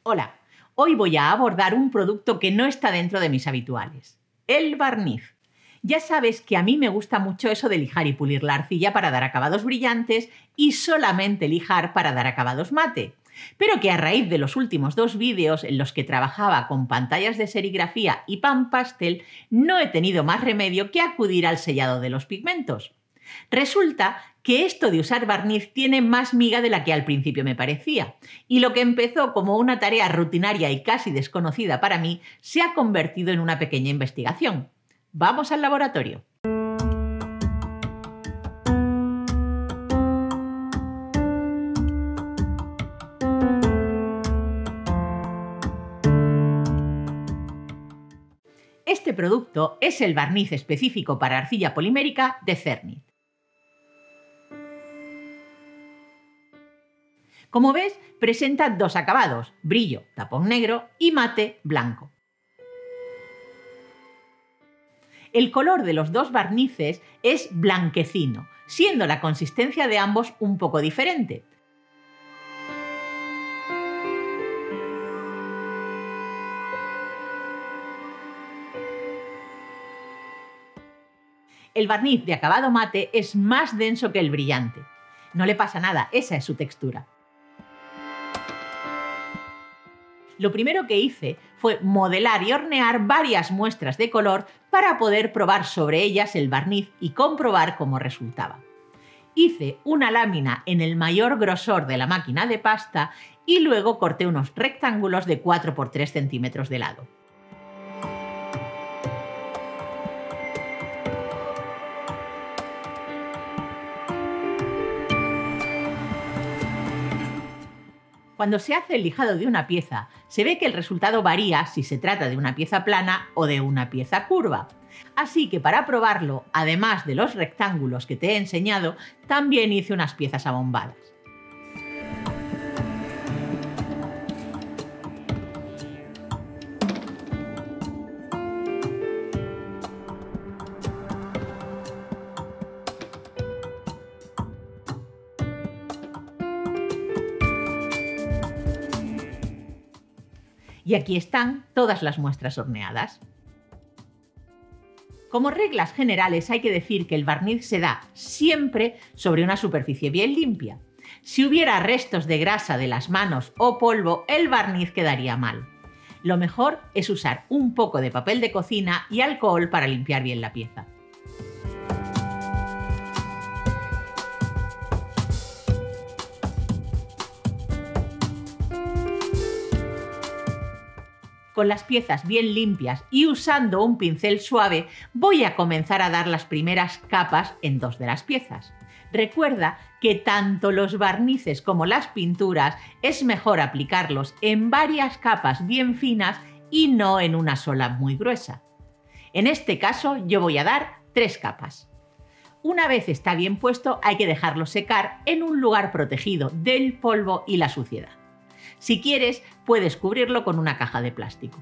Hola, hoy voy a abordar un producto que no está dentro de mis habituales, el barniz. Ya sabes que a mí me gusta mucho eso de lijar y pulir la arcilla para dar acabados brillantes y solamente lijar para dar acabados mate. Pero que a raíz de los últimos 2 vídeos en los que trabajaba con pantallas de serigrafía y pan pastel, no he tenido más remedio que acudir al sellado de los pigmentos. Resulta que esto de usar barniz tiene más miga de la que al principio me parecía, y lo que empezó como una tarea rutinaria y casi desconocida para mí se ha convertido en una pequeña investigación. ¡Vamos al laboratorio! Este producto es el barniz específico para arcilla polimérica de Cernit. Como ves, presenta 2 acabados, brillo, tapón negro y mate, blanco. El color de los 2 barnices es blanquecino, siendo la consistencia de ambos un poco diferente. El barniz de acabado mate es más denso que el brillante. No le pasa nada, esa es su textura. Lo primero que hice fue modelar y hornear varias muestras de color para poder probar sobre ellas el barniz y comprobar cómo resultaba. Hice una lámina en el mayor grosor de la máquina de pasta y luego corté unos rectángulos de 4 por 3 centímetros de lado. Cuando se hace el lijado de una pieza, se ve que el resultado varía si se trata de una pieza plana o de una pieza curva. Así que para probarlo, además de los rectángulos que te he enseñado, también hice unas piezas abombadas. Y aquí están todas las muestras horneadas. Como reglas generales hay que decir que el barniz se da siempre sobre una superficie bien limpia. Si hubiera restos de grasa de las manos o polvo, el barniz quedaría mal. Lo mejor es usar un poco de papel de cocina y alcohol para limpiar bien la pieza. Con las piezas bien limpias y usando un pincel suave, voy a comenzar a dar las primeras capas en 2 de las piezas. Recuerda que tanto los barnices como las pinturas es mejor aplicarlos en varias capas bien finas y no en una sola muy gruesa. En este caso yo voy a dar 3 capas. Una vez está bien puesto, hay que dejarlo secar en un lugar protegido del polvo y la suciedad. Si quieres, puedes cubrirlo con una caja de plástico.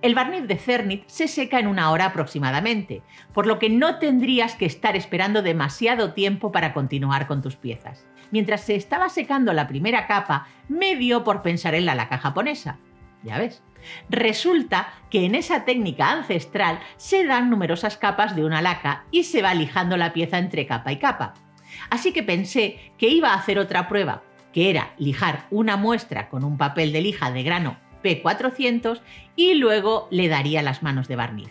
El barniz de Cernit se seca en 1 hora aproximadamente, por lo que no tendrías que estar esperando demasiado tiempo para continuar con tus piezas. Mientras se estaba secando la primera capa, me dio por pensar en la laca japonesa. Ya ves. Resulta que en esa técnica ancestral se dan numerosas capas de una laca y se va lijando la pieza entre capa y capa. Así que pensé que iba a hacer otra prueba, que era lijar una muestra con un papel de lija de grano P400 y luego le daría las manos de barniz.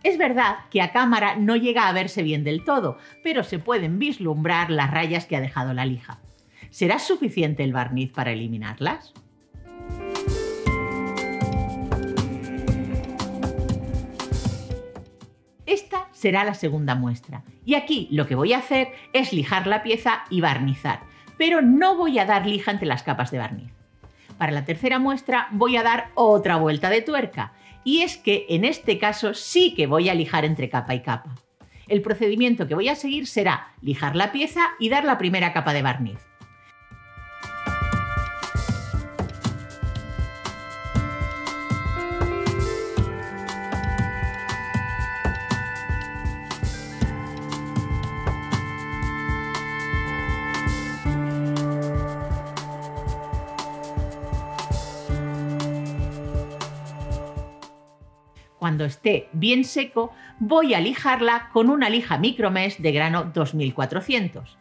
Es verdad que a cámara no llega a verse bien del todo, pero se pueden vislumbrar las rayas que ha dejado la lija. ¿Será suficiente el barniz para eliminarlas? Esta será la segunda muestra, y aquí lo que voy a hacer es lijar la pieza y barnizar, pero no voy a dar lija entre las capas de barniz. Para la tercera muestra voy a dar otra vuelta de tuerca, y es que en este caso sí que voy a lijar entre capa y capa. El procedimiento que voy a seguir será lijar la pieza y dar la primera capa de barniz. Cuando esté bien seco, voy a lijarla con una lija micromesh de grano 2400.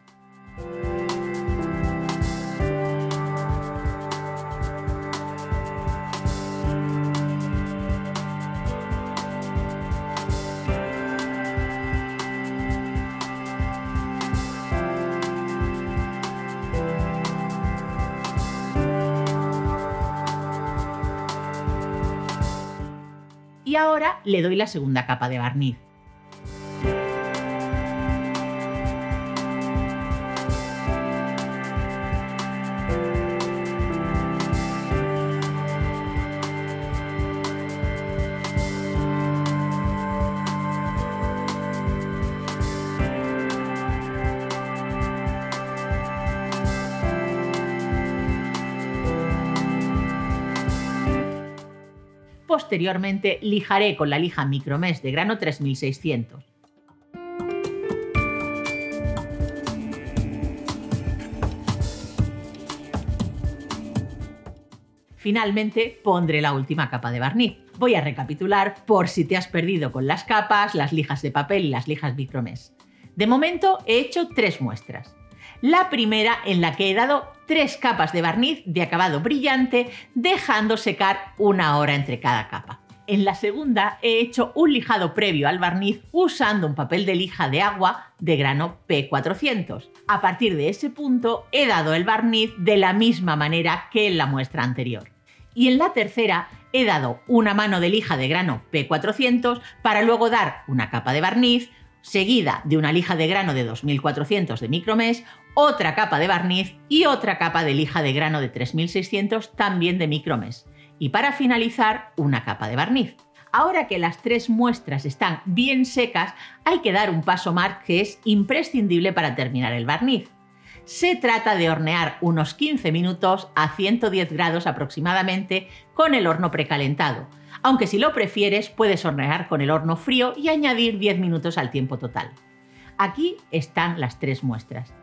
Y ahora le doy la segunda capa de barniz. Posteriormente lijaré con la lija micromesh de grano 3600. Finalmente pondré la última capa de barniz. Voy a recapitular por si te has perdido con las capas, las lijas de papel y las lijas micromesh. De momento he hecho 3 muestras. La primera en la que he dado 3 capas de barniz de acabado brillante, dejando secar 1 hora entre cada capa. En la segunda he hecho un lijado previo al barniz usando un papel de lija de agua de grano P400. A partir de ese punto he dado el barniz de la misma manera que en la muestra anterior. Y en la tercera he dado una mano de lija de grano P400 para luego dar una capa de barniz, seguida de una lija de grano de 2400 de micromesh, otra capa de barniz y otra capa de lija de grano de 3600 también de micromesh. Y para finalizar, una capa de barniz. Ahora que las 3 muestras están bien secas, hay que dar un paso más que es imprescindible para terminar el barniz. Se trata de hornear unos 15 minutos a 110 grados aproximadamente con el horno precalentado, aunque si lo prefieres puedes hornear con el horno frío y añadir 10 minutos al tiempo total. Aquí están las 3 muestras.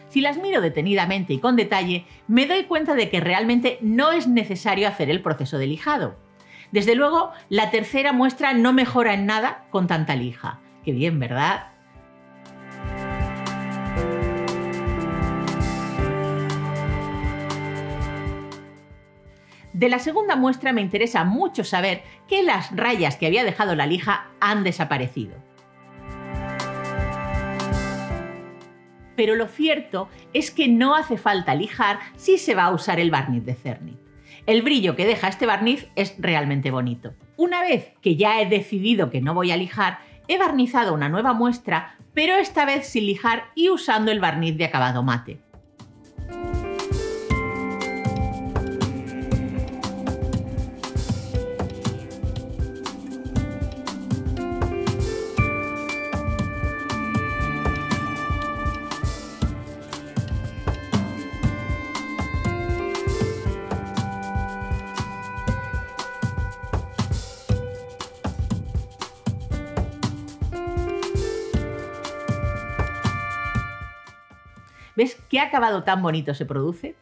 Si las miro detenidamente y con detalle, me doy cuenta de que realmente no es necesario hacer el proceso de lijado. Desde luego, la tercera muestra no mejora en nada con tanta lija. ¡Qué bien!, ¿verdad? De la segunda muestra me interesa mucho saber que las rayas que había dejado la lija han desaparecido. Pero lo cierto es que no hace falta lijar si se va a usar el barniz de Cernit. El brillo que deja este barniz es realmente bonito. Una vez que ya he decidido que no voy a lijar, he barnizado una nueva muestra, pero esta vez sin lijar y usando el barniz de acabado mate. ¿Ves qué acabado tan bonito se produce?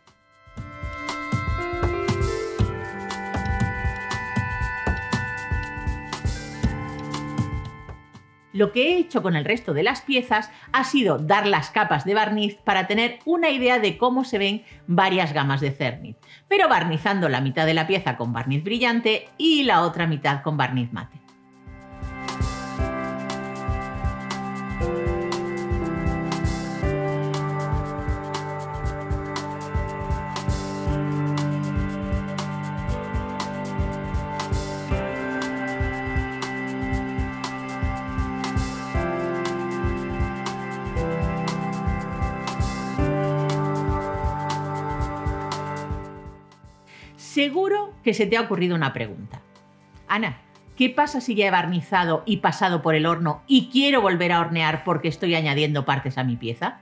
Lo que he hecho con el resto de las piezas ha sido dar las capas de barniz para tener una idea de cómo se ven varias gamas de Cernit, pero barnizando la mitad de la pieza con barniz brillante y la otra mitad con barniz mate. Seguro que se te ha ocurrido una pregunta. Ana, ¿Qué pasa si ya he barnizado y pasado por el horno y quiero volver a hornear porque estoy añadiendo partes a mi pieza?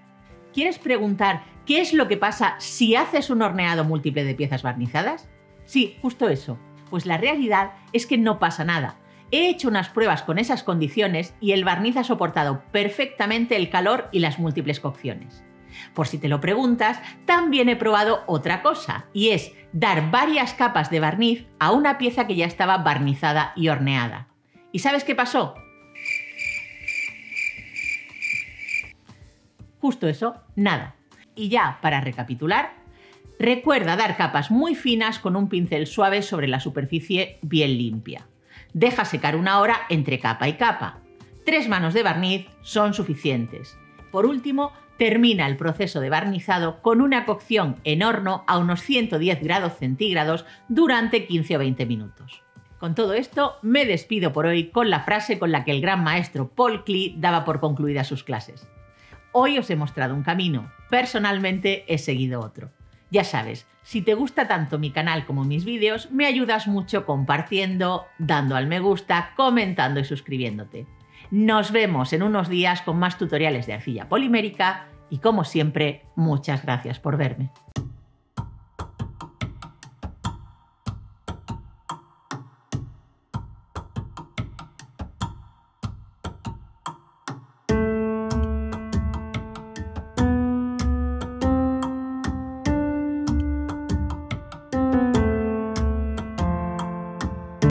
¿Quieres preguntar qué es lo que pasa si haces un horneado múltiple de piezas barnizadas? Sí, justo eso. Pues la realidad es que no pasa nada. He hecho unas pruebas con esas condiciones y el barniz ha soportado perfectamente el calor y las múltiples cocciones. Por si te lo preguntas, también he probado otra cosa, y es dar varias capas de barniz a una pieza que ya estaba barnizada y horneada. ¿Y sabes qué pasó? Justo eso, nada. Y ya, para recapitular, recuerda dar capas muy finas con un pincel suave sobre la superficie bien limpia. Deja secar 1 hora entre capa y capa. 3 manos de barniz son suficientes. Por último, termina el proceso de barnizado con una cocción en horno a unos 110 grados centígrados durante 15 o 20 minutos. Con todo esto, me despido por hoy con la frase con la que el gran maestro Paul Klee daba por concluidas sus clases. Hoy os he mostrado un camino, personalmente he seguido otro. Ya sabes, si te gusta tanto mi canal como mis vídeos, me ayudas mucho compartiendo, dando al me gusta, comentando y suscribiéndote. Nos vemos en unos días con más tutoriales de arcilla polimérica y, como siempre, muchas gracias por verme.